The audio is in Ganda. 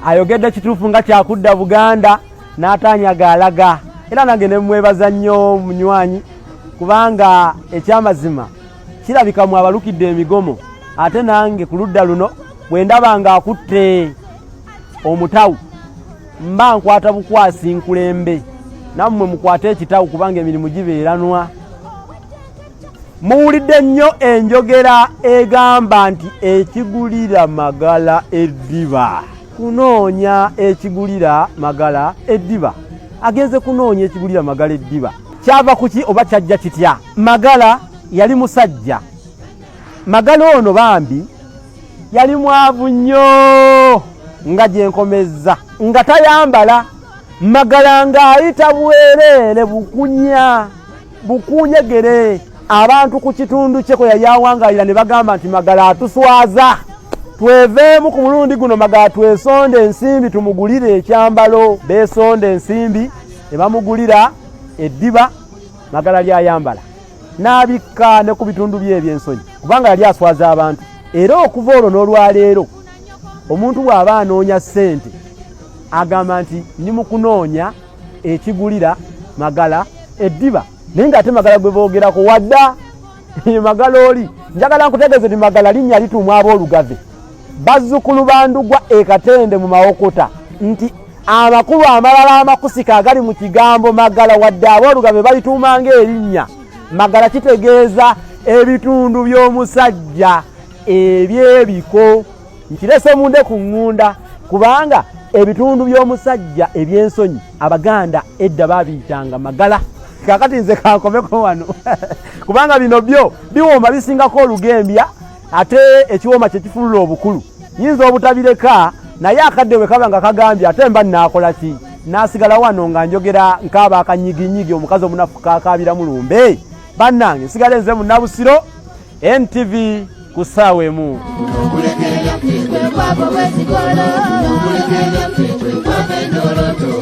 ayogedde kituufu nga kyakudda Buganda n'atanyaga alaga. Era nange ne mwebaza nnyo munywanyi kubanga ekyamazima kirabika mu abalukidde emigomo, ate nange ku ludda luno bwe ndaba nga akutte omutawu mba nkwata bukwasi nkulembe, nammwe mukwate ekitawu kubanga emirimu gibeeranwa. Muwulidde nnyo enjogera egamba nti ekigulira Magala eddiba. Kunoonya ekigulira Magala eddiba, agenze kunoonya ekigulira Magala eddiba. Kyava kuki oba kyajja kitya? Magala yali musajja. Magala ono bambi yali mwavu nnyo nga gyenkomezza, nga tayambala. Magala ng'ayita bwereere bukunyegere. Abantu ku kitundu kye kwe yali awangaalira ne bagamba nti Magala atuswaza, tweveemu ku mulundi guno Magala twesonde ensimbi tumugulire ekyambalo. Beesonda ensimbi ne bamugulira eddiba Magala lyayambala, n'abikka ne ku bitundu bye eby'ensonyi kubanga yali aswaza abantu. Era okuva olwo n'olwaleero omuntu bw'aba anoonya ssente agamba nti ndi mu kunoonya ekigulira Magala eddiba. Naye ng'ate Magala gwe boogerako wadda Magala oli, njagala nkutegeeze nti Magala linnya litumwa aboolugave, bazzukulu bandugwa ekatende mu Mawokota, nti amakulu amalala amakusika agali mu kigambo Magala wadde aboolugave balituuma ng'erinnya Magala, kitegeeza ebitundu by'omusajja ebyebiko. Nkirese munde ku ŋŋunda kubanga ebitundu by'omusajja eby'ensonyi Abaganda edda babiyitanga Magala. Kakati nze kankomeko wano kubanga bino byo biwooma bisingako olugembya, ate ekiwooma kye kifulula obukulu. Yinza obutabireka naye akadde we kaba nga kagambye ate mba naakola ki? Naasigala wano nga njogera nkaaba akanyiginyigi omukazi omunafu kaakaabira mulumbe. Bannange nsigale nze Munnabusiro, NTV ku ssaawa emu. Okulekerera kwabwe bwesigolo, okulekerera kwabwe ndoloto.